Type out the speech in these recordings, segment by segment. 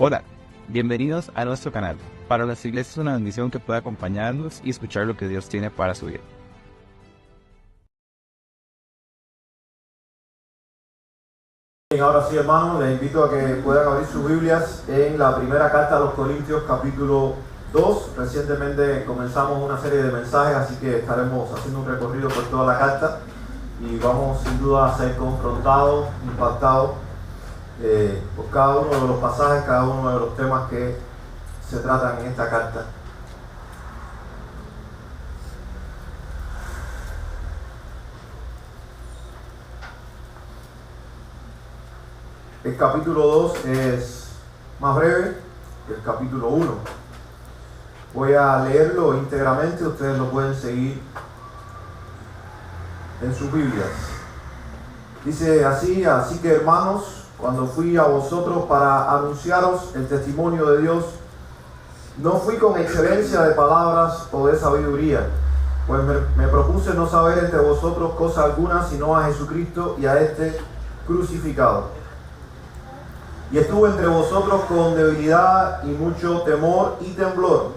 Hola, bienvenidos a nuestro canal. Para las iglesias es una bendición que pueda acompañarnos y escuchar lo que Dios tiene para su vida. Ahora sí, hermanos, les invito a que puedan abrir sus Biblias en la primera carta a los Corintios, capítulo 2. Recientemente comenzamos una serie de mensajes, así que estaremos haciendo un recorrido por toda la carta y vamos sin duda a ser confrontados, impactados por cada uno de los pasajes, cada uno de los temas que se tratan en esta carta. El capítulo 2 es más breve que el capítulo 1. Voy a leerlo íntegramente, ustedes lo pueden seguir en sus Biblias. Dice así que hermanos, cuando fui a vosotros para anunciaros el testimonio de Dios, no fui con excelencia de palabras o de sabiduría, pues me propuse no saber entre vosotros cosa alguna, sino a Jesucristo y a este crucificado. Y estuve entre vosotros con debilidad y mucho temor y temblor.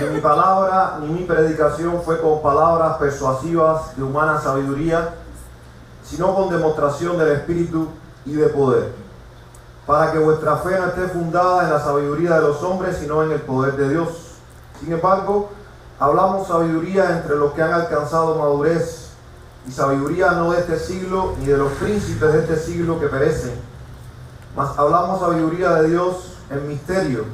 Ni mi palabra ni mi predicación fue con palabras persuasivas de humana sabiduría, sino con demostración del Espíritu y de poder, para que vuestra fe no esté fundada en la sabiduría de los hombres, sino en el poder de Dios. Sin embargo, hablamos sabiduría entre los que han alcanzado madurez, y sabiduría no de este siglo, ni de los príncipes de este siglo que perecen, mas hablamos sabiduría de Dios en misterio,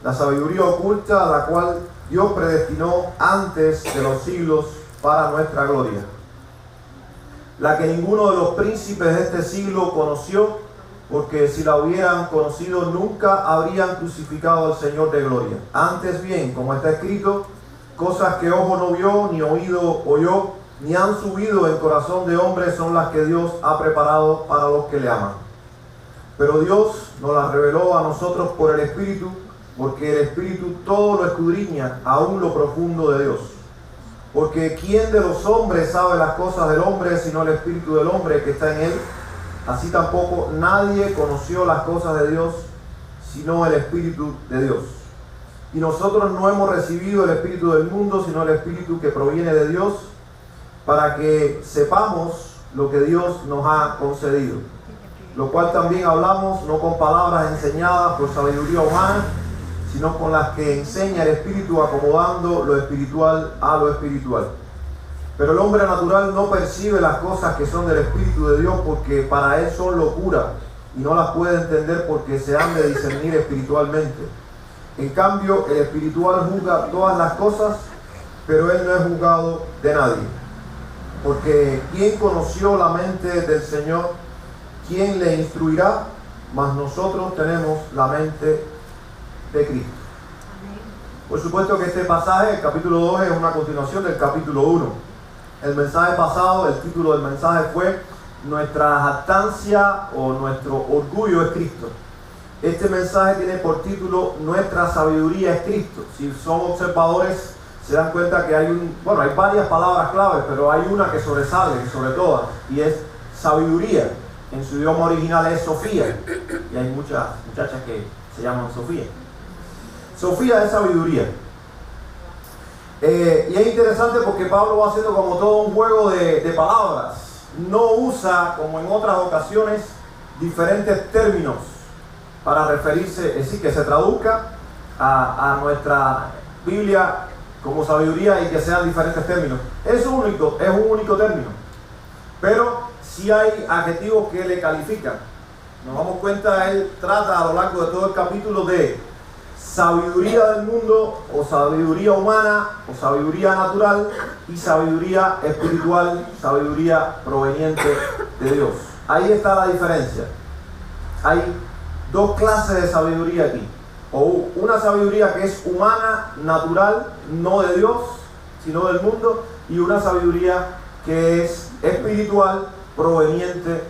la sabiduría oculta, la cual Dios predestinó antes de los siglos para nuestra gloria, la que ninguno de los príncipes de este siglo conoció, porque si la hubieran conocido nunca habrían crucificado al Señor de gloria. Antes bien, como está escrito, cosas que ojo no vio, ni oído oyó, ni han subido en corazón de hombre son las que Dios ha preparado para los que le aman. Pero Dios nos las reveló a nosotros por el Espíritu, porque el Espíritu todo lo escudriña, aún lo profundo de Dios. Porque ¿quién de los hombres sabe las cosas del hombre, sino el Espíritu del hombre que está en él? Así tampoco nadie conoció las cosas de Dios, sino el Espíritu de Dios. Y nosotros no hemos recibido el Espíritu del mundo, sino el Espíritu que proviene de Dios, para que sepamos lo que Dios nos ha concedido. Lo cual también hablamos, no con palabras enseñadas por sabiduría humana, sino con las que enseña el Espíritu, acomodando lo espiritual a lo espiritual. Pero el hombre natural no percibe las cosas que son del Espíritu de Dios, porque para él son locura, y no las puede entender porque se han de discernir espiritualmente. En cambio, el espiritual juzga todas las cosas, pero él no es juzgado de nadie. Porque ¿quién conoció la mente del Señor? ¿Quién le instruirá? Mas nosotros tenemos la mente de Cristo. Por supuesto que este pasaje, el capítulo 2, es una continuación del capítulo 1. El mensaje pasado, el título del mensaje fue Nuestra jactancia o nuestro orgullo es Cristo. Este mensaje tiene por título Nuestra sabiduría es Cristo. Si son observadores, se dan cuenta que hay varias palabras claves, pero hay una que sobresale sobre todas, y es sabiduría. En su idioma original es Sofía, y hay muchas muchachas que se llaman Sofía. Sofía es sabiduría. Y es interesante porque Pablo va haciendo como todo un juego de palabras. No usa, como en otras ocasiones, diferentes términos para referirse, es decir, que se traduzca a nuestra Biblia como sabiduría y que sean diferentes términos. Es un único término. Pero sí hay adjetivos que le califican. Nos damos cuenta, él trata a lo largo de todo el capítulo de sabiduría del mundo, o sabiduría humana, o sabiduría natural, y sabiduría espiritual, sabiduría proveniente de Dios. Ahí está la diferencia. Hay dos clases de sabiduría aquí. O una sabiduría que es humana, natural, no de Dios, sino del mundo, y una sabiduría que es espiritual, proveniente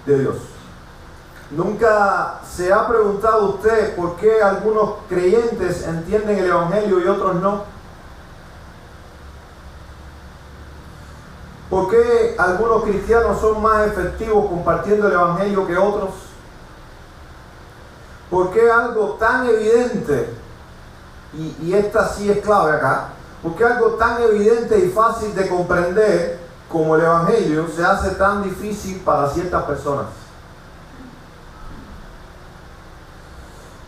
de Dios. ¿Nunca se ha preguntado usted por qué algunos creyentes entienden el Evangelio y otros no? ¿Por qué algunos cristianos son más efectivos compartiendo el Evangelio que otros? ¿Por qué algo tan evidente, y esta sí es clave acá, por qué algo tan evidente y fácil de comprender como el Evangelio se hace tan difícil para ciertas personas?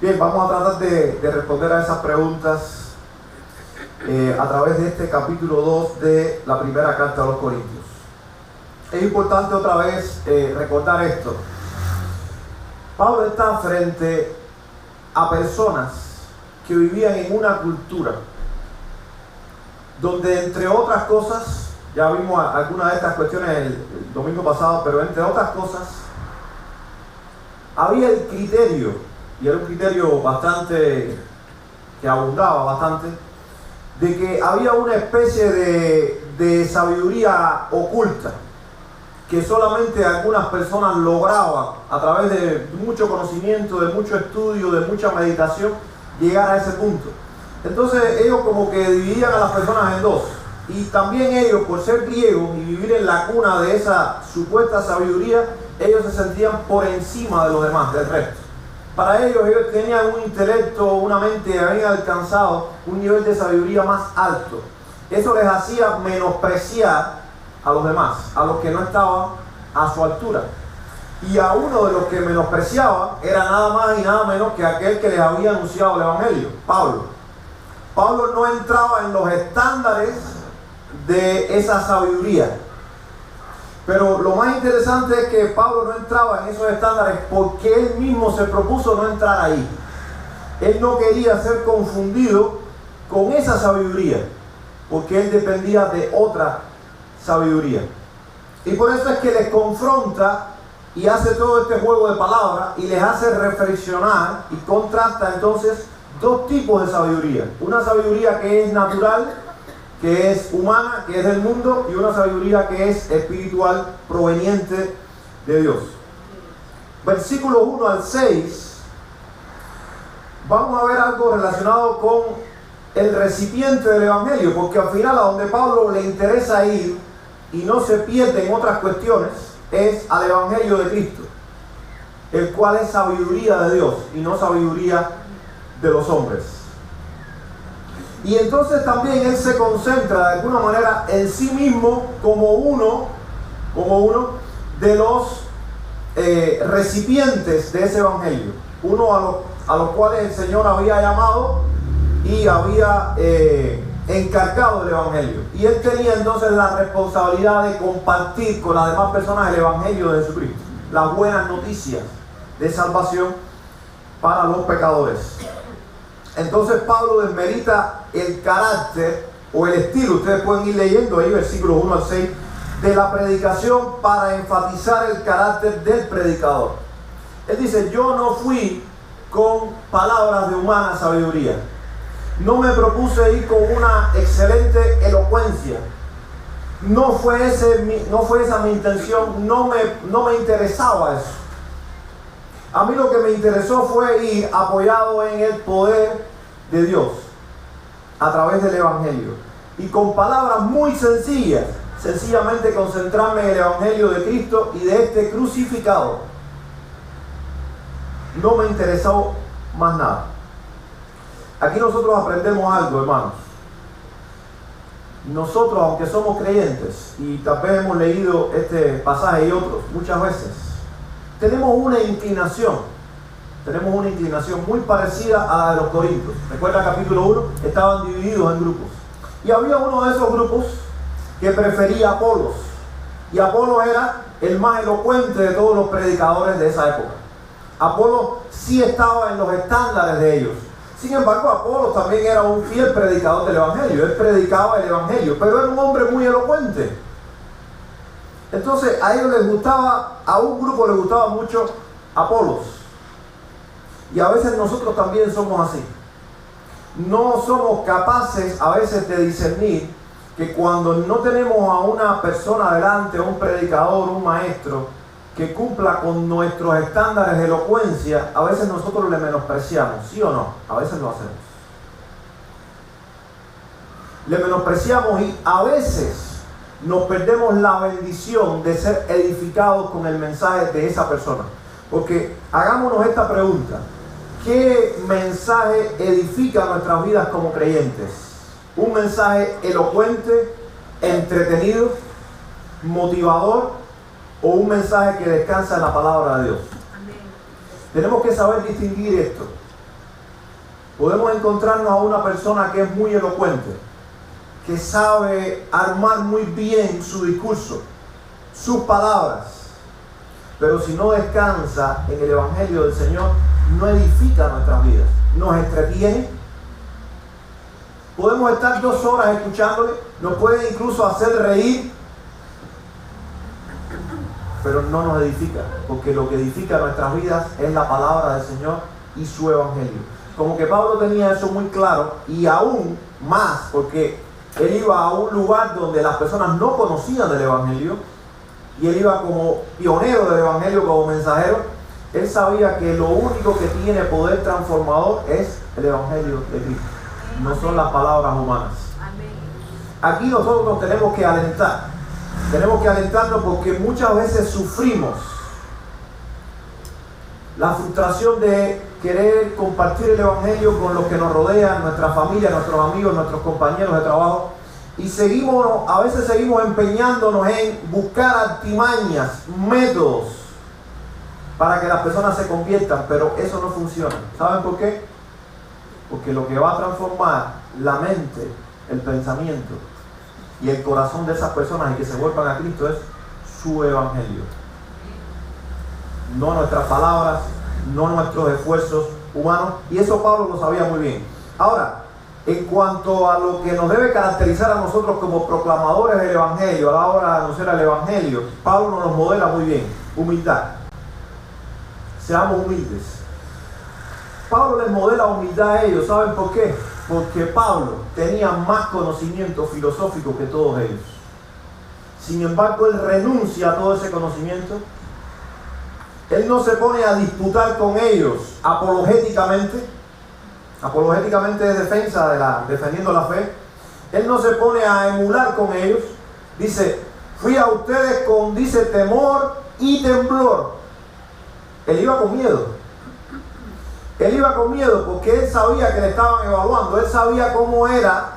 Bien, vamos a tratar de responder a esas preguntas a través de este capítulo 2 de la primera carta a los Corintios. Es importante otra vez recordar esto. Pablo está frente a personas que vivían en una cultura donde, entre otras cosas, ya vimos algunas de estas cuestiones el domingo pasado, pero entre otras cosas, había el criterio, y era un criterio bastante, que abundaba bastante, de que había una especie de sabiduría oculta que solamente algunas personas lograban, a través de mucho conocimiento, de mucho estudio, de mucha meditación, llegar a ese punto. Entonces ellos como que dividían a las personas en dos, y también ellos, por ser griegos y vivir en la cuna de esa supuesta sabiduría, ellos se sentían por encima de los demás, del resto. Para ellos tenían un intelecto, una mente, habían alcanzado un nivel de sabiduría más alto. Eso les hacía menospreciar a los demás, a los que no estaban a su altura. Y a uno de los que menospreciaba era nada más y nada menos que aquel que les había anunciado el Evangelio, Pablo. Pablo no entraba en los estándares de esa sabiduría. Pero lo más interesante es que Pablo no entraba en esos estándares porque él mismo se propuso no entrar ahí. Él no quería ser confundido con esa sabiduría, porque él dependía de otra sabiduría. Y por eso es que les confronta y hace todo este juego de palabras y les hace reflexionar y contrasta entonces dos tipos de sabiduría. Una sabiduría que es natural, que es humana, que es del mundo, y una sabiduría que es espiritual, proveniente de Dios. Versículos 1 al 6, vamos a ver algo relacionado con el recipiente del Evangelio, porque al final a donde Pablo le interesa ir y no se pierde en otras cuestiones es al Evangelio de Cristo, el cual es sabiduría de Dios y no sabiduría de los hombres. Y entonces también él se concentra de alguna manera en sí mismo como uno de los recipientes de ese Evangelio, uno a los cuales el Señor había llamado y había encargado el Evangelio. Y él tenía entonces la responsabilidad de compartir con las demás personas el Evangelio de Jesucristo, las buenas noticias de salvación para los pecadores. Entonces Pablo desmerita el carácter o el estilo, ustedes pueden ir leyendo ahí versículos 1 al 6, de la predicación para enfatizar el carácter del predicador. Él dice: yo no fui con palabras de humana sabiduría, no me propuse ir con una excelente elocuencia, no fue esa mi intención, no me interesaba eso. A mí lo que me interesó fue ir apoyado en el poder de Dios a través del Evangelio, y con palabras muy sencillas, sencillamente concentrarme en el Evangelio de Cristo y de este crucificado. No me interesó más nada. Aquí nosotros aprendemos algo, hermanos. Nosotros, aunque somos creyentes, y tal vez hemos leído este pasaje y otros muchas veces, tenemos una inclinación muy parecida a la de los Corintios. Recuerda capítulo 1, estaban divididos en grupos. Y había uno de esos grupos que prefería a Apolos. Y Apolos era el más elocuente de todos los predicadores de esa época. Apolos sí estaba en los estándares de ellos. Sin embargo, Apolos también era un fiel predicador del Evangelio. Él predicaba el Evangelio, pero era un hombre muy elocuente. Entonces a ellos les gustaba, a un grupo les gustaba mucho Apolos. Y a veces nosotros también somos así. No somos capaces a veces de discernir que cuando no tenemos a una persona delante, un predicador, un maestro, que cumpla con nuestros estándares de elocuencia, a veces nosotros le menospreciamos, ¿sí o no? A veces lo hacemos. Le menospreciamos y a veces nos perdemos la bendición de ser edificados con el mensaje de esa persona. Porque hagámonos esta pregunta: ¿Qué mensaje edifica nuestras vidas como creyentes? ¿Un mensaje elocuente, entretenido, motivador o un mensaje que descansa en la palabra de Dios? Amén. Tenemos que saber distinguir esto. Podemos encontrarnos a una persona que es muy elocuente, que sabe armar muy bien su discurso, sus palabras, pero si no descansa en el Evangelio del Señor, no edifica nuestras vidas, nos entretiene. Podemos estar 2 horas escuchándole, nos puede incluso hacer reír, pero no nos edifica, porque lo que edifica nuestras vidas es la palabra del Señor y su Evangelio. Como que Pablo tenía eso muy claro, y aún más, porque él iba a un lugar donde las personas no conocían del Evangelio, y él iba como pionero del Evangelio, como mensajero. Él sabía que lo único que tiene poder transformador es el Evangelio de Cristo, no son las palabras humanas. Aquí nosotros nos tenemos que alentar, tenemos que alentarnos, porque muchas veces sufrimos la frustración de querer compartir el Evangelio con los que nos rodean, nuestra familia, nuestros amigos, nuestros compañeros de trabajo, y a veces seguimos empeñándonos en buscar artimañas, métodos para que las personas se conviertan, pero eso no funciona. ¿Saben por qué? Porque lo que va a transformar la mente, el pensamiento y el corazón de esas personas y que se vuelvan a Cristo es su Evangelio. No nuestras palabras, no nuestros esfuerzos humanos, y eso Pablo lo sabía muy bien. Ahora, en cuanto a lo que nos debe caracterizar a nosotros como proclamadores del Evangelio, a la hora de anunciar el Evangelio, Pablo nos modela muy bien: humildad. Seamos humildes. Pablo les modela humildad a ellos. ¿Saben por qué? Porque Pablo tenía más conocimiento filosófico que todos ellos. Sin embargo, él renuncia a todo ese conocimiento. Él no se pone a disputar con ellos apologéticamente. Apologéticamente es defensa defendiendo la fe. Él no se pone a emular con ellos. Dice: fui a ustedes con, dice, temor y temblor. Él iba con miedo. Él iba con miedo porque él sabía que le estaban evaluando. Él sabía cómo era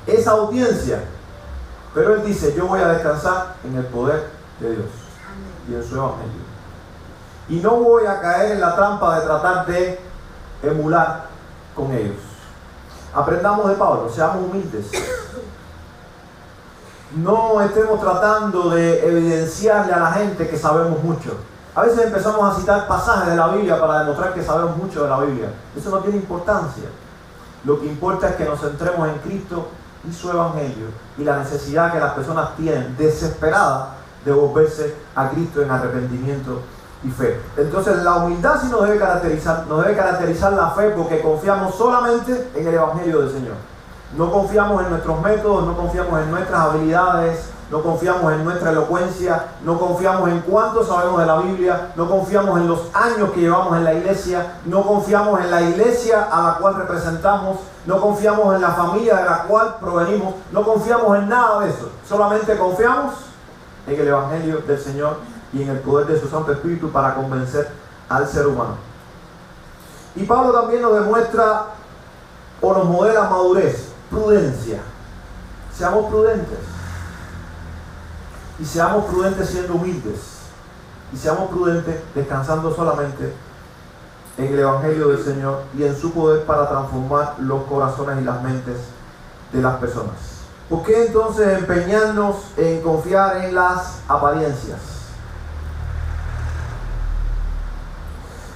esa audiencia. Pero él dice: yo voy a descansar en el poder de Dios y en su Evangelio. Y no voy a caer en la trampa de tratar de emular con ellos. Aprendamos de Pablo, seamos humildes. No estemos tratando de evidenciarle a la gente que sabemos mucho. A veces empezamos a citar pasajes de la Biblia para demostrar que sabemos mucho de la Biblia. Eso no tiene importancia. Lo que importa es que nos centremos en Cristo y su Evangelio, y la necesidad que las personas tienen desesperada de volverse a Cristo en arrepentimiento y fe. Entonces la humildad sí nos debe caracterizar la fe, porque confiamos solamente en el Evangelio del Señor. No confiamos en nuestros métodos, no confiamos en nuestras habilidades, no confiamos en nuestra elocuencia, no confiamos en cuánto sabemos de la Biblia, no confiamos en los años que llevamos en la iglesia, no confiamos en la iglesia a la cual representamos, no confiamos en la familia de la cual provenimos, no confiamos en nada de eso. Solamente confiamos en el Evangelio del Señor y en el poder de su Santo Espíritu para convencer al ser humano. Y Pablo también nos demuestra o nos modela madurez, prudencia. Seamos prudentes. Y seamos prudentes siendo humildes. Y seamos prudentes descansando solamente en el Evangelio del Señor y en su poder para transformar los corazones y las mentes de las personas. ¿Por qué entonces empeñarnos en confiar en las apariencias?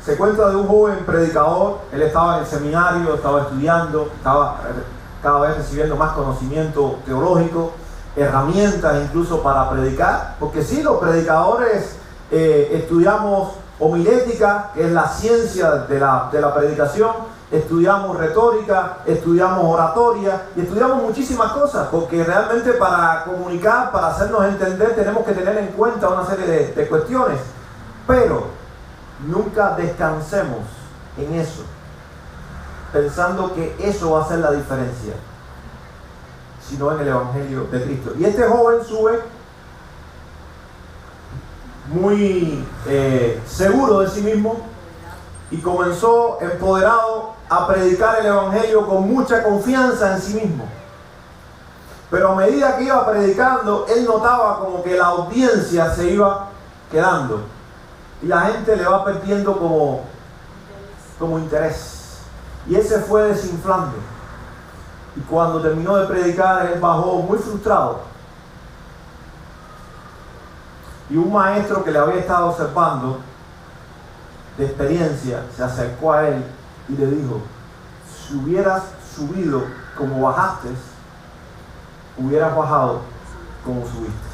Se cuenta de un joven predicador. Él estaba en el seminario, estaba estudiando, estaba cada vez recibiendo más conocimiento teológico, herramientas incluso para predicar, porque sí, los predicadores estudiamos homilética, que es la ciencia de la predicación, estudiamos retórica, estudiamos oratoria y estudiamos muchísimas cosas, porque realmente para comunicar, para hacernos entender, tenemos que tener en cuenta una serie de cuestiones, pero nunca descansemos en eso, pensando que eso va a hacer la diferencia, sino en el Evangelio de Cristo. Y este joven sube muy seguro de sí mismo, y comenzó empoderado a predicar el evangelio con mucha confianza en sí mismo. Pero a medida que iba predicando, él notaba como que la audiencia se iba quedando y la gente le va perdiendo como interés, y él se fue desinflando. Y cuando terminó de predicar, él bajó muy frustrado, y un maestro que le había estado observando de experiencia se acercó a él y le dijo: si hubieras subido como bajaste, hubieras bajado como subiste.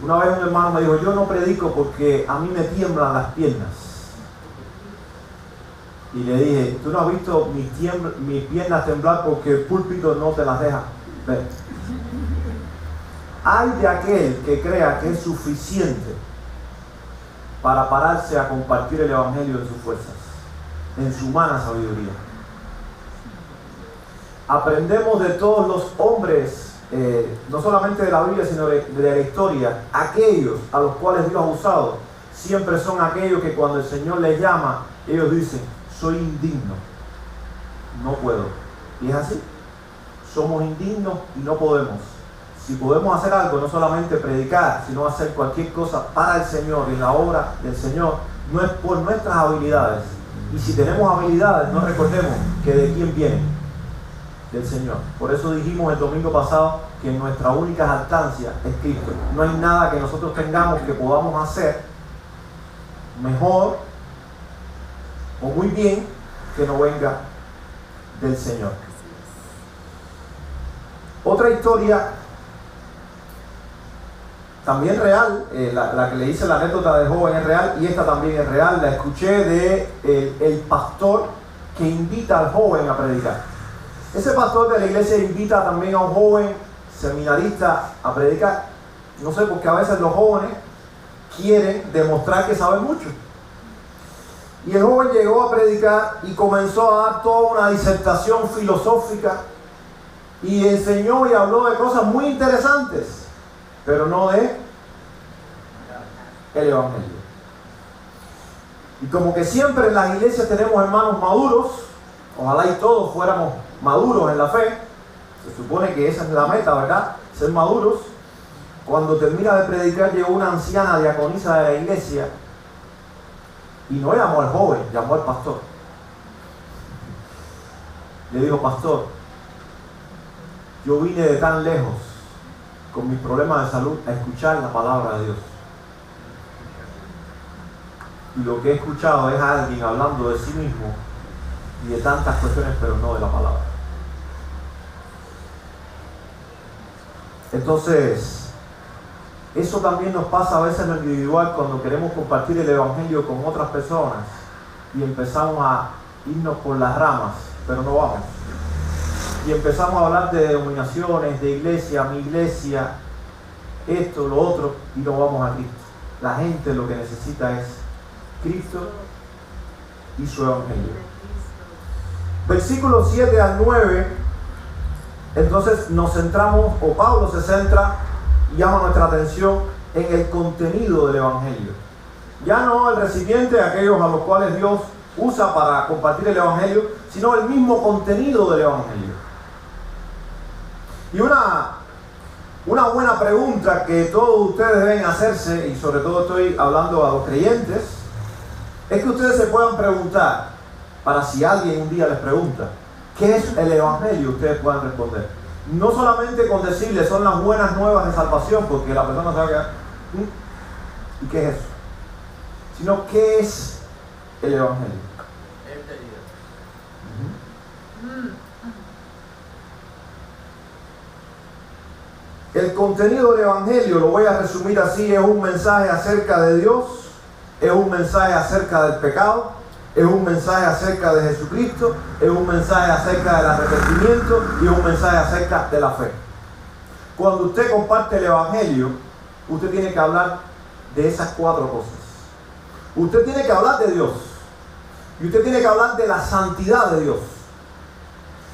Una vez un hermano me dijo: yo no predico porque a mí me tiemblan las piernas. Y le dije: tú no has visto mis piernas temblar porque el púlpito no te las deja ver. Hay de aquel que crea que es suficiente para pararse a compartir el evangelio en sus fuerzas, en su humana sabiduría. Aprendemos de todos los hombres, no solamente de la Biblia, sino de la historia. Aquellos a los cuales Dios ha usado siempre son aquellos que cuando el Señor les llama, ellos dicen: soy indigno, no puedo. Y es así, somos indignos y no podemos. Si podemos hacer algo, no solamente predicar, sino hacer cualquier cosa para el Señor, en la obra del Señor, no es por nuestras habilidades. Y si tenemos habilidades, no recordemos que de quién vienen: del Señor. Por eso dijimos el domingo pasado que nuestra única jactancia es Cristo. No hay nada que nosotros tengamos que podamos hacer mejor o muy bien que no venga del Señor. Otra historia también real, la que le hice la anécdota del joven es real, y esta también es real. La escuché de el pastor que invita al joven a predicar. Ese pastor de la iglesia invita también a un joven seminarista a predicar. No sé, porque a veces los jóvenes quieren demostrar que saben mucho. Y el joven llegó a predicar y comenzó a dar toda una disertación filosófica y enseñó y habló de cosas muy interesantes, pero no de el evangelio. Y como que siempre en las iglesias tenemos hermanos maduros, ojalá y todos fuéramos maduros en la fe. Se supone que esa es la meta, ¿verdad? Ser maduros. Cuando termina de predicar, llegó una anciana diaconisa de la iglesia y no llamó al joven, llamó al pastor. Le dijo: pastor, yo vine de tan lejos con mis problemas de salud a escuchar la palabra de Dios. Y lo que he escuchado es alguien hablando de sí mismo y de tantas cuestiones, pero no de la palabra. Entonces, eso también nos pasa a veces en lo individual cuando queremos compartir el evangelio con otras personas y empezamos a irnos por las ramas, pero no vamos. Y empezamos a hablar de denominaciones, de iglesia, mi iglesia, esto, lo otro, y no vamos a Cristo. La gente lo que necesita es Cristo y su evangelio. Versículos 7 al 9, entonces nos centramos, o Pablo se centra y llama nuestra atención en el contenido del evangelio. Ya no el recipiente, aquellos a los cuales Dios usa para compartir el evangelio, sino el mismo contenido del evangelio. Y una buena pregunta que todos ustedes deben hacerse, y sobre todo estoy hablando a los creyentes, es que ustedes se puedan preguntar, para si alguien un día les pregunta, ¿qué es el evangelio? Ustedes puedan responder. No solamente con decirles son las buenas nuevas de salvación, porque la persona se va a quedar, ¿y qué es eso? Sino, ¿qué es el evangelio? El contenido del evangelio, lo voy a resumir así, es un mensaje acerca de Dios, es un mensaje acerca del pecado, es un mensaje acerca de Jesucristo, es un mensaje acerca del arrepentimiento y es un mensaje acerca de la fe. Cuando usted comparte el evangelio, usted tiene que hablar de esas cuatro cosas. Usted tiene que hablar de Dios y usted tiene que hablar de la santidad de Dios.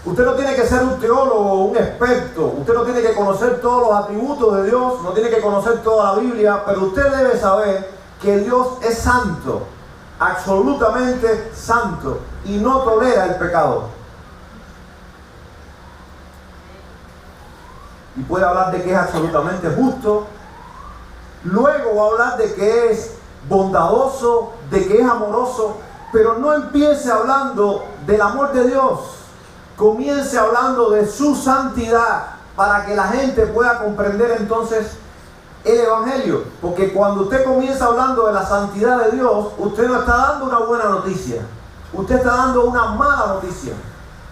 Usted no tiene que ser un teólogo o un experto, usted no tiene que conocer todos los atributos de Dios, no tiene que conocer toda la Biblia, pero usted debe saber que Dios es santo absolutamente santo y no tolera el pecado. Y puede hablar de que es absolutamente justo. Luego va a hablar de que es bondadoso, de que es amoroso, pero no empiece hablando del amor de Dios. Comience hablando de su santidad para que la gente pueda comprender entonces el Evangelio. Porque cuando usted comienza hablando de la santidad de Dios, usted no está dando una buena noticia. Usted está dando una mala noticia.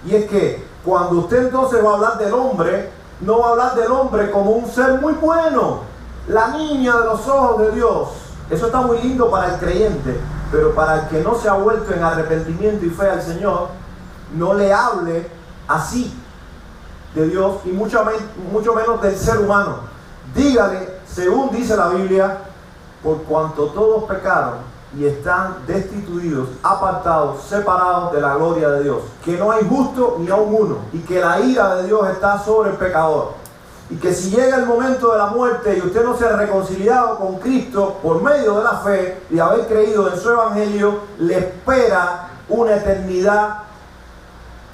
Y es que cuando usted entonces va a hablar del hombre, no va a hablar del hombre como un ser muy bueno, la niña de los ojos de Dios. Eso está muy lindo para el creyente, pero para el que no se ha vuelto en arrepentimiento y fe al Señor, no le hable así de Dios y mucho menos del ser humano. Dígale, según dice la Biblia, por cuanto todos pecaron y están destituidos, apartados, separados de la gloria de Dios, que no hay justo ni aun uno, y que la ira de Dios está sobre el pecador, y que si llega el momento de la muerte y usted no se ha reconciliado con Cristo por medio de la fe y haber creído en su Evangelio, le espera una eternidad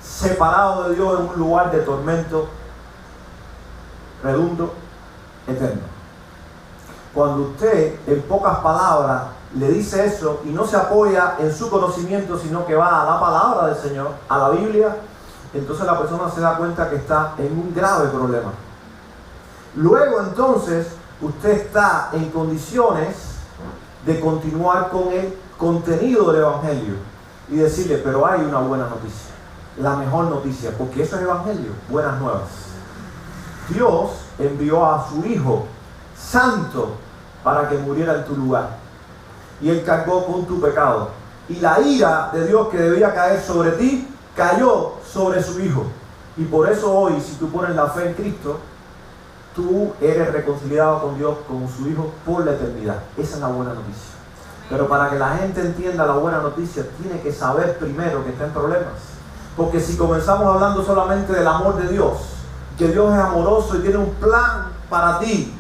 separado de Dios en un lugar de tormento redondo eterno. Cuando usted, en pocas palabras, le dice eso y no se apoya en su conocimiento, sino que va a la palabra del Señor, a la Biblia, entonces la persona se da cuenta que está en un grave problema. Luego entonces usted está en condiciones de continuar con el contenido del Evangelio y decirle, pero hay una buena noticia, la mejor noticia, porque eso es Evangelio, buenas nuevas. Dios envió a su Hijo Santo para que muriera en tu lugar. Y Él cargó con tu pecado. Y la ira de Dios que debía caer sobre ti, cayó sobre su Hijo. Y por eso hoy, si tú pones la fe en Cristo, tú eres reconciliado con Dios, con su Hijo, por la eternidad. Esa es la buena noticia. Pero para que la gente entienda la buena noticia, tiene que saber primero que está en problemas. Porque si comenzamos hablando solamente del amor de Dios, que Dios es amoroso y tiene un plan para ti,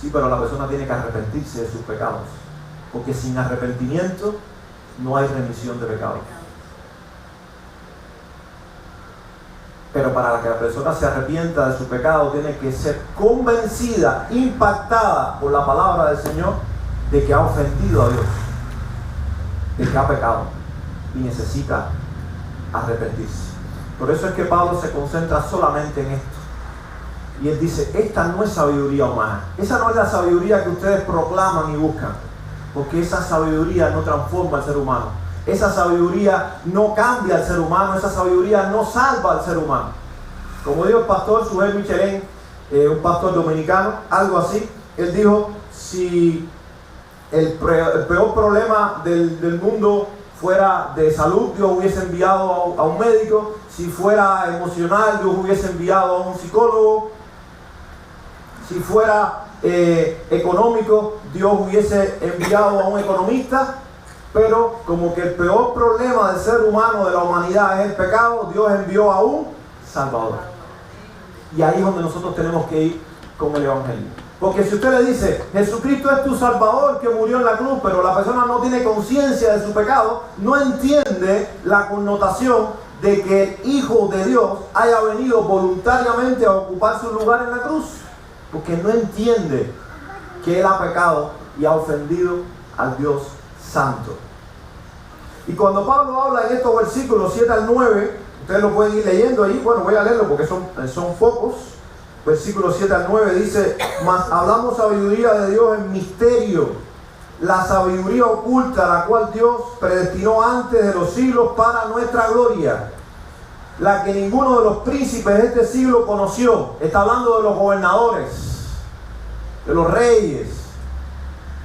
sí, pero la persona tiene que arrepentirse de sus pecados. Porque sin arrepentimiento no hay remisión de pecados. Pero para que la persona se arrepienta de su pecado, tiene que ser convencida, impactada por la palabra del Señor, de que ha ofendido a Dios, de que ha pecado y necesita arrepentirse. Por eso es que Pablo se concentra solamente en esto. Y él dice, esta no es sabiduría humana. Esa no es la sabiduría que ustedes proclaman y buscan. Porque esa sabiduría no transforma al ser humano. Esa sabiduría no cambia al ser humano. Esa sabiduría no salva al ser humano. Como dijo el pastor Sujel Michelén, un pastor dominicano, algo así. Él dijo, si el peor problema del mundo fuera de salud, Dios hubiese enviado a un médico. Si fuera emocional, Dios hubiese enviado a un psicólogo. Si fuera económico, Dios hubiese enviado a un economista. Pero como que el peor problema del ser humano, de la humanidad, es el pecado, Dios envió a un Salvador. Y ahí es donde nosotros tenemos que ir con el Evangelio. Porque si usted le dice, Jesucristo es tu Salvador que murió en la cruz, pero la persona no tiene conciencia de su pecado, no entiende la connotación de que el Hijo de Dios haya venido voluntariamente a ocupar su lugar en la cruz. Porque no entiende que Él ha pecado y ha ofendido al Dios Santo. Y cuando Pablo habla en estos versículos 7 al 9, ustedes lo pueden ir leyendo ahí, bueno, voy a leerlo porque son pocos. Versículos 7 al 9 dice, mas hablamos sabiduría de Dios en misterio, la sabiduría oculta, la cual Dios predestinó antes de los siglos para nuestra gloria, la que ninguno de los príncipes de este siglo conoció. Está hablando de los gobernadores, de los reyes,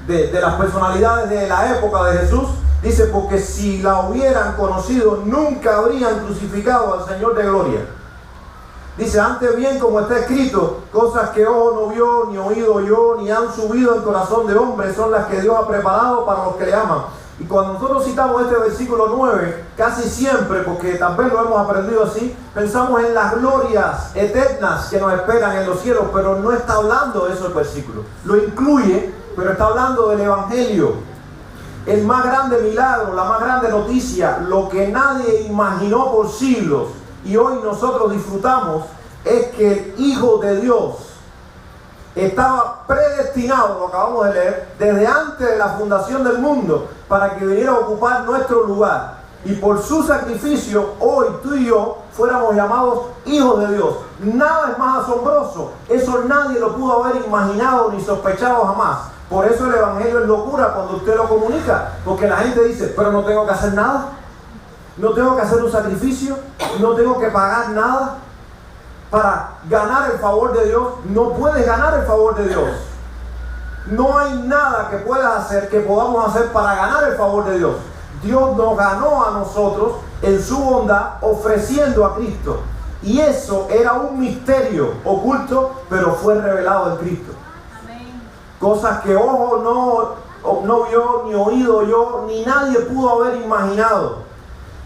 de las personalidades de la época de Jesús. Dice, porque si la hubieran conocido, nunca habrían crucificado al Señor de gloria. Dice, antes bien, como está escrito, cosas que ojo no vio, ni oído oyó, ni han subido en corazón de hombre, son las que Dios ha preparado para los que le aman. Y cuando nosotros citamos este versículo 9, casi siempre, porque también lo hemos aprendido así, pensamos en las glorias eternas que nos esperan en los cielos, pero no está hablando de eso el versículo. Lo incluye, pero está hablando del Evangelio. el más grande milagro, la más grande noticia, lo que nadie imaginó por siglos y hoy nosotros disfrutamos, es que el Hijo de Dios estaba predestinado, lo acabamos de leer, desde antes de la fundación del mundo, para que viniera a ocupar nuestro lugar. Y por su sacrificio, hoy tú y yo fuéramos llamados hijos de Dios. Nada es más asombroso. Eso nadie lo pudo haber imaginado ni sospechado jamás. Por eso el Evangelio es locura cuando usted lo comunica. Porque la gente dice, pero no tengo que hacer nada. No tengo que hacer un sacrificio. No tengo que pagar nada para ganar el favor de Dios. No puedes ganar el favor de Dios. No hay nada que puedas hacer, que podamos hacer para ganar el favor de Dios. Dios nos ganó a nosotros en su bondad ofreciendo a Cristo. Y eso era un misterio oculto, pero fue revelado en Cristo. Amén. Cosas que ojo no vio, ni oído yo, ni nadie pudo haber imaginado.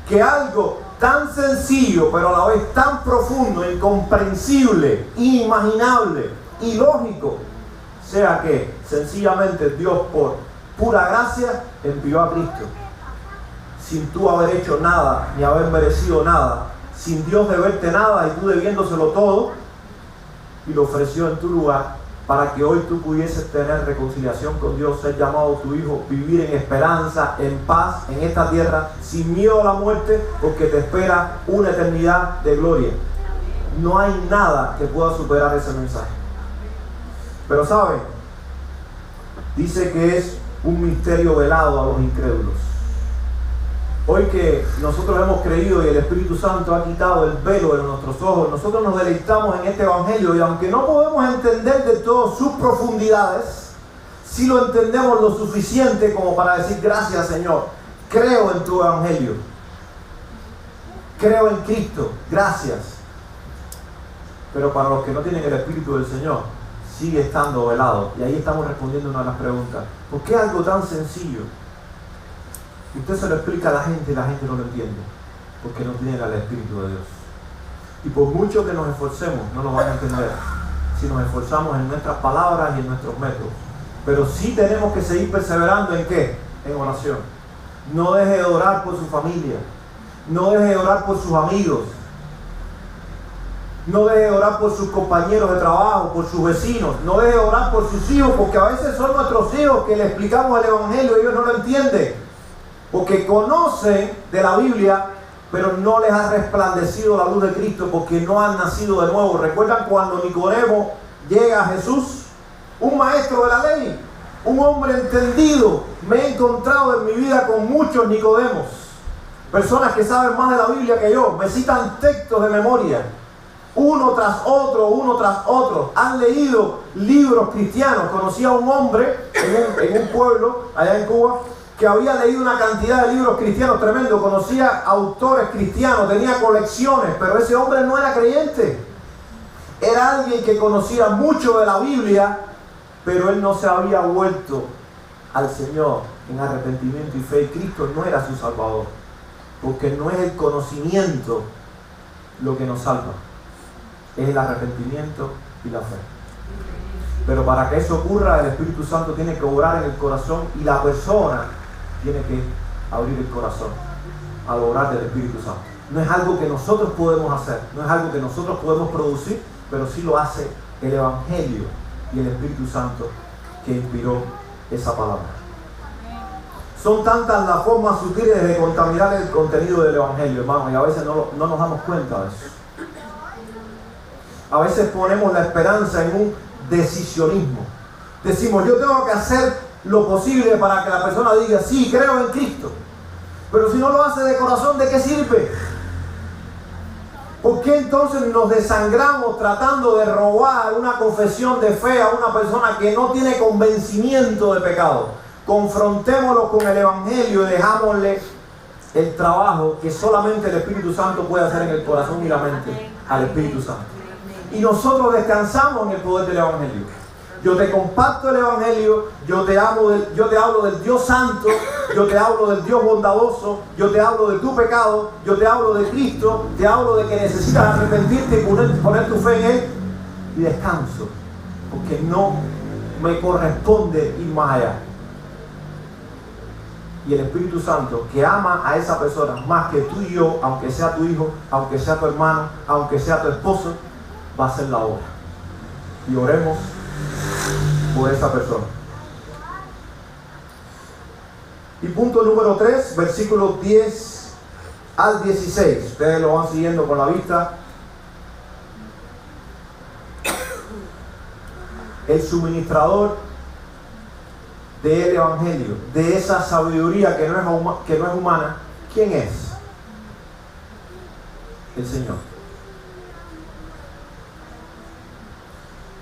Que algo tan sencillo, pero a la vez tan profundo, incomprensible, inimaginable, ilógico, sea que sencillamente Dios por pura gracia envió a Cristo. Sin tú haber hecho nada, ni haber merecido nada, sin Dios deberte nada y tú debiéndoselo todo, y lo ofreció en tu lugar para que hoy tú pudieses tener reconciliación con Dios, ser llamado tu hijo, vivir en esperanza, en paz en esta tierra, sin miedo a la muerte, porque te espera una eternidad de gloria. No hay nada que pueda superar ese mensaje. Pero ¿saben? Dice que es un misterio velado a los incrédulos. Hoy que nosotros hemos creído y el Espíritu Santo ha quitado el velo de nuestros ojos, nosotros nos deleitamos en este Evangelio y aunque no podemos entender de todo sus profundidades, sí lo entendemos lo suficiente como para decir gracias Señor, creo en tu Evangelio, creo en Cristo, gracias. Pero para los que no tienen el Espíritu del Señor, sigue estando velado. Y ahí estamos respondiendo una de las preguntas. ¿Por qué algo tan sencillo? Usted se lo explica a la gente y la gente no lo entiende, porque no tiene el Espíritu de Dios. Y por mucho que nos esforcemos, no nos van a entender si nos esforzamos en nuestras palabras y en nuestros métodos. Pero sí tenemos que seguir perseverando ¿en qué? En oración. No deje de orar por su familia, no deje de orar por sus amigos, no deje de orar por sus compañeros de trabajo, por sus vecinos, no deje de orar por sus hijos, porque a veces son nuestros hijos que les explicamos el Evangelio y ellos no lo entienden. Porque conocen de la Biblia, pero no les ha resplandecido la luz de Cristo porque no han nacido de nuevo. ¿Recuerdan cuando Nicodemo llega a Jesús? Un maestro de la ley, un hombre entendido. Me he encontrado en mi vida con muchos Nicodemos, personas que saben más de la Biblia que yo, me citan textos de memoria, uno tras otro, han leído libros cristianos. Conocí a un hombre en un pueblo allá en Cuba que había leído una cantidad de libros cristianos tremendo, conocía autores cristianos, tenía colecciones, pero ese hombre no era creyente. Era alguien que conocía mucho de la Biblia, pero él no se había vuelto al Señor en arrepentimiento y fe. Y Cristo no era su Salvador, porque no es el conocimiento lo que nos salva, es el arrepentimiento y la fe. Pero para que eso ocurra, el Espíritu Santo tiene que obrar en el corazón y la persona tiene que abrir el corazón al obrar del Espíritu Santo. No es algo que nosotros podemos hacer, no es algo que nosotros podemos producir, pero sí lo hace el Evangelio y el Espíritu Santo que inspiró esa palabra. Son tantas las formas sutiles de contaminar el contenido del Evangelio, hermano, y a veces no nos damos cuenta de eso. A veces ponemos la esperanza en un decisionismo. Decimos, yo tengo que hacer lo posible para que la persona diga, sí, creo en Cristo. Pero si no lo hace de corazón, ¿de qué sirve? ¿Por qué entonces nos desangramos tratando de robar una confesión de fe a una persona que no tiene convencimiento de pecado? Confrontémoslo con el Evangelio y dejámosle el trabajo que solamente el Espíritu Santo puede hacer en el corazón y la mente al Espíritu Santo. Y nosotros descansamos en el poder del Evangelio. Yo te comparto el Evangelio, yo te hablo del Dios Santo, yo te hablo del Dios bondadoso, yo te hablo de tu pecado, yo te hablo de Cristo, te hablo de que necesitas arrepentirte y poner tu fe en Él, y descanso, porque no me corresponde ir más allá. y el Espíritu Santo que ama a esa persona más que tú y yo, aunque sea tu hijo, aunque sea tu hermano, aunque sea tu esposo, va a hacer la obra. Y oremos por esa persona. Y punto número 3, versículos 10 al 16. Ustedes lo van siguiendo con la vista. El suministrador del Evangelio, de esa sabiduría que no es humana, ¿quién es? El Señor.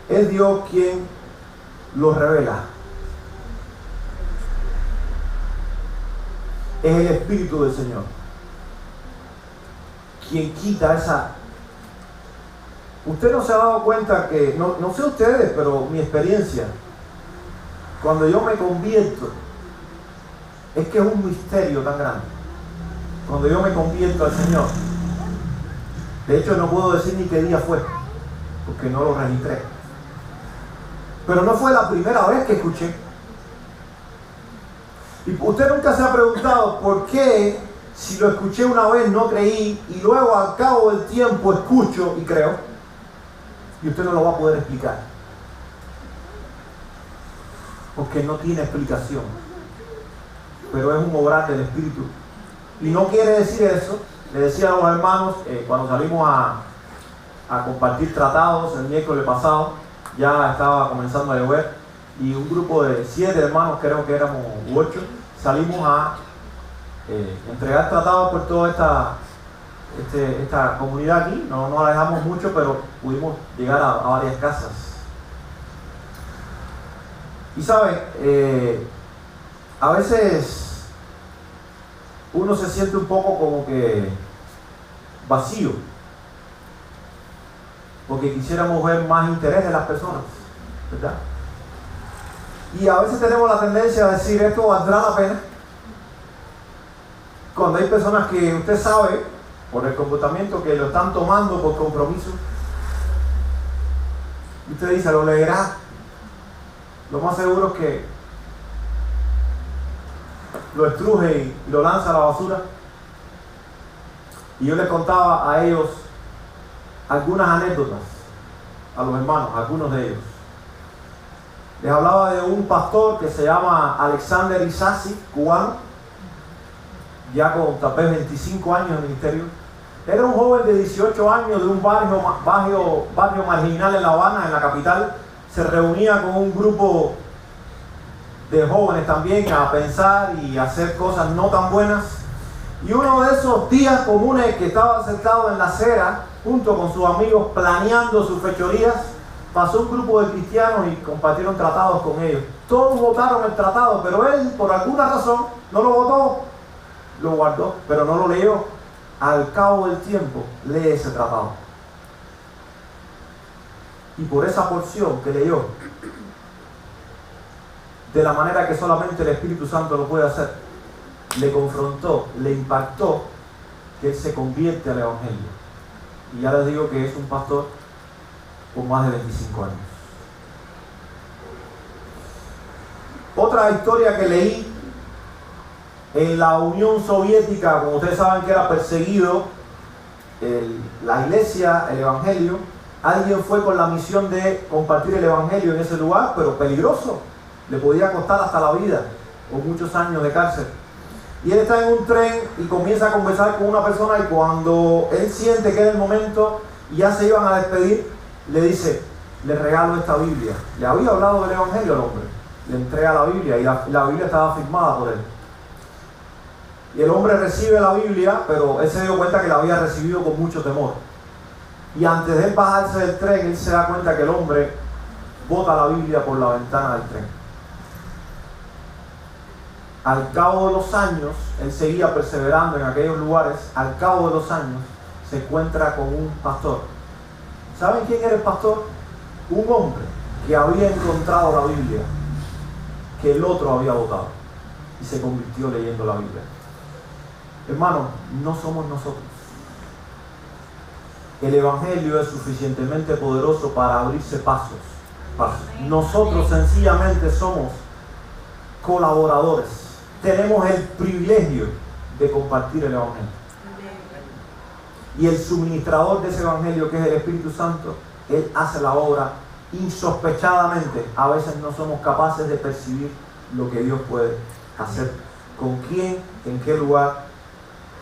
Es Dios quien lo revela. Es el Espíritu del Señor quien quita esa... Usted no se ha dado cuenta que, no sé ustedes, pero mi experiencia, cuando yo me convierto, es que es un misterio tan grande. Cuando yo me convierto al Señor, de hecho no puedo decir ni qué día fue, porque no lo registré. Pero no fue la primera vez que escuché. Y usted nunca se ha preguntado por qué, si lo escuché una vez no creí, y luego al cabo del tiempo escucho y creo. Y usted no lo va a poder explicar, porque no tiene explicación, pero es un obrar del Espíritu. Y no quiere decir eso. Le decía a los hermanos cuando salimos a compartir tratados el miércoles pasado, ya estaba comenzando a llover, y un grupo de 7 hermanos, creo que éramos 8, salimos a entregar tratados por toda esta comunidad aquí. No nos alejamos mucho, pero pudimos llegar a varias casas. Y saben, a veces uno se siente un poco como que vacío, porque quisiéramos ver más interés en las personas, ¿verdad? Y a veces tenemos la tendencia a decir, esto valdrá la pena, cuando hay personas que usted sabe por el comportamiento que lo están tomando por compromiso. Y usted dice, lo leerá. Lo más seguro es que lo estruje y lo lanza a la basura. Y yo les contaba a ellos algunas anécdotas, a los hermanos, algunos de ellos. Les hablaba de un pastor que se llama Alexander Isasi, cubano, ya con tal vez 25 años de ministerio. Era un joven de 18 años de un barrio marginal en La Habana, en la capital. Se reunía con un grupo de jóvenes también a pensar y hacer cosas no tan buenas. Y uno de esos días comunes que estaba sentado en la acera junto con sus amigos planeando sus fechorías, pasó un grupo de cristianos y compartieron tratados con ellos. Todos votaron el tratado, pero él por alguna razón no lo votó, lo guardó, pero no lo leyó. Al cabo del tiempo lee ese tratado, y por esa porción que leyó, de la manera que solamente el Espíritu Santo lo puede hacer, le confrontó, le impactó, que él se convierte al Evangelio. Y ya les digo que es un pastor con más de 25 años. Otra historia que leí: en la Unión Soviética, como ustedes saben que era perseguido la iglesia, el Evangelio, alguien fue con la misión de compartir el Evangelio en ese lugar, pero peligroso, le podía costar hasta la vida o muchos años de cárcel. Y él está en un tren y comienza a conversar con una persona, y cuando él siente que es el momento y ya se iban a despedir, le dice, le regalo esta Biblia. Le había hablado del Evangelio al hombre, le entrega la Biblia, y la Biblia estaba firmada por él. Y el hombre recibe la Biblia, pero él se dio cuenta que la había recibido con mucho temor. Y antes de él bajarse del tren, él se da cuenta que el hombre bota la Biblia por la ventana del tren. Al cabo de los años, él seguía perseverando en aquellos lugares. Al cabo de los años, se encuentra con un pastor. ¿Saben quién era el pastor? Un hombre que había encontrado la Biblia que el otro había botado, y se convirtió leyendo la Biblia. Hermanos, no somos nosotros. El Evangelio es suficientemente poderoso para abrirse pasos. Nosotros sencillamente somos colaboradores tenemos el privilegio de compartir el Evangelio. Y el suministrador de ese Evangelio, que es el Espíritu Santo, Él hace la obra insospechadamente. A veces no somos capaces de percibir lo que Dios puede hacer. ¿Con quién? ¿En qué lugar?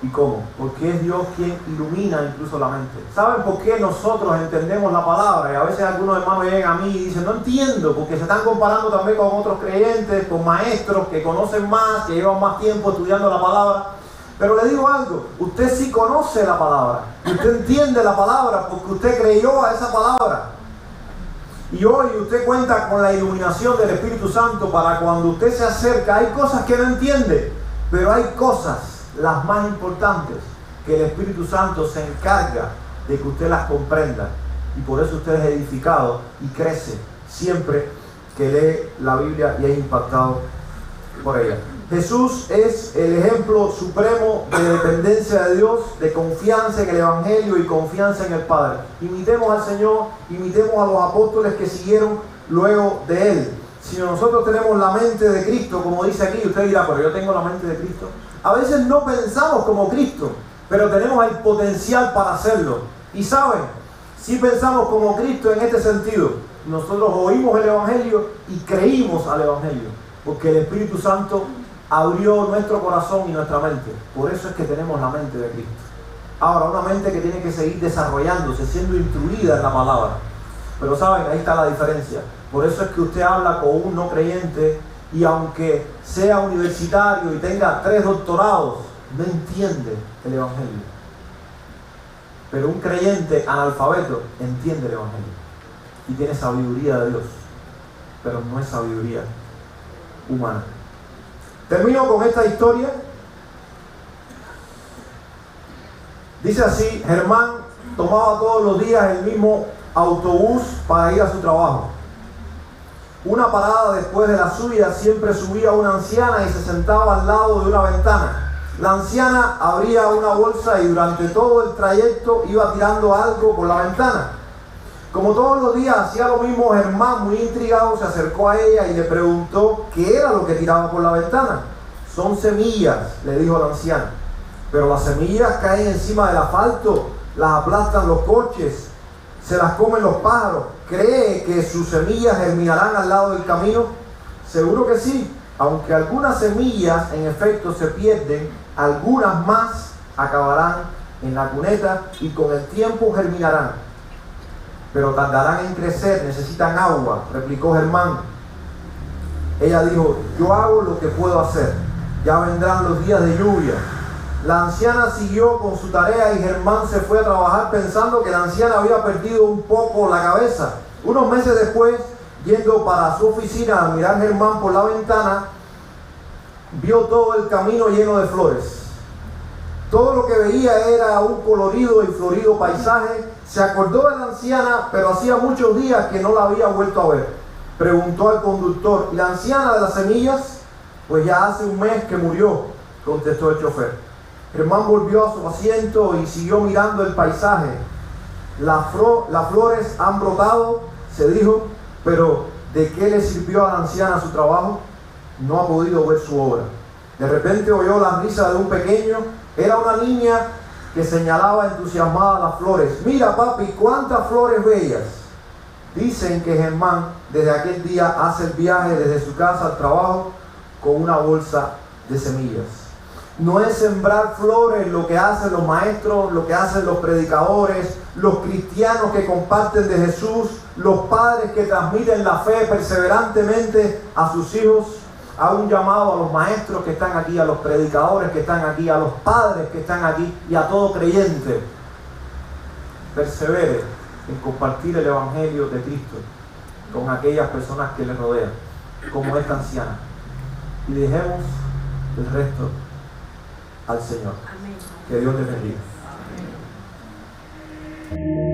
¿Y cómo? Porque es Dios quien ilumina incluso la mente. ¿Saben por qué nosotros entendemos la palabra? Y a veces algunos hermanos llegan a mí y dicen, no entiendo, porque se están comparando también con otros creyentes, con maestros que conocen más, que llevan más tiempo estudiando la palabra. Pero le digo algo, usted sí conoce la palabra, usted entiende la palabra porque usted creyó a esa palabra. Y hoy usted cuenta con la iluminación del Espíritu Santo para cuando usted se acerca. Hay cosas que no entiende, pero hay cosas, las más importantes, que el Espíritu Santo se encarga de que usted las comprenda. Y por eso usted es edificado y crece siempre que lee la Biblia y es impactado por ella. Jesús es el ejemplo supremo de dependencia de Dios, de confianza en el Evangelio y confianza en el Padre. Imitemos al Señor, imitemos a los apóstoles que siguieron luego de Él. Si nosotros tenemos la mente de Cristo, como dice aquí, usted dirá, pero yo tengo la mente de Cristo. A veces no pensamos como Cristo, pero tenemos el potencial para hacerlo. Y saben, si pensamos como Cristo en este sentido, nosotros oímos el Evangelio y creímos al Evangelio, porque el Espíritu Santo abrió nuestro corazón y nuestra mente. Por eso es que tenemos la mente de Cristo. Ahora, una mente que tiene que seguir desarrollándose, siendo instruida en la palabra. Pero saben, ahí está la diferencia. Por eso es que usted habla con un no creyente y aunque sea universitario y tenga 3 doctorados, no entiende el Evangelio. Pero un creyente analfabeto entiende el Evangelio y tiene sabiduría de Dios, pero no es sabiduría humana. Termino con esta historia. Dice así: Germán tomaba todos los días el mismo autobús para ir a su trabajo. Una parada después de la suya siempre subía una anciana y se sentaba al lado de una ventana. La anciana abría una bolsa y durante todo el trayecto iba tirando algo por la ventana. Como todos los días hacía lo mismo, Germán, muy intrigado, se acercó a ella y le preguntó qué era lo que tiraba por la ventana. Son semillas, le dijo la anciana. Pero las semillas caen encima del asfalto, las aplastan los coches, se las comen los pájaros. ¿Cree que sus semillas germinarán al lado del camino? Seguro que sí. Aunque algunas semillas en efecto se pierden, algunas más acabarán en la cuneta y con el tiempo germinarán. Pero tardarán en crecer, necesitan agua, replicó Germán. Ella dijo: yo hago lo que puedo hacer, ya vendrán los días de lluvia. La anciana siguió con su tarea y Germán se fue a trabajar pensando que la anciana había perdido un poco la cabeza. Unos meses después, yendo para su oficina a mirar Germán por la ventana, vio todo el camino lleno de flores. Todo lo que veía era un colorido y florido paisaje. Se acordó de la anciana, pero hacía muchos días que no la había vuelto a ver. Preguntó al conductor: ¿y la anciana de las semillas? Pues ya hace un mes que murió, contestó el chofer. Germán volvió a su asiento y siguió mirando el paisaje. Las flores han brotado, se dijo, pero ¿de qué le sirvió a la anciana su trabajo? No ha podido ver su obra. De repente oyó la risa de un pequeño. Era una niña que señalaba entusiasmada las flores. Mira, papi, cuántas flores bellas. Dicen que Germán desde aquel día hace el viaje desde su casa al trabajo con una bolsa de semillas. No es sembrar flores lo que hacen los maestros, lo que hacen los predicadores, los cristianos que comparten de Jesús, los padres que transmiten la fe perseverantemente a sus hijos. A un llamado a los maestros que están aquí, a los predicadores que están aquí, a los padres que están aquí y a todo creyente. Persevere en compartir el Evangelio de Cristo con aquellas personas que le rodean, como esta anciana. Y dejemos el resto al Señor. Amén. Que Dios les bendiga. Amén.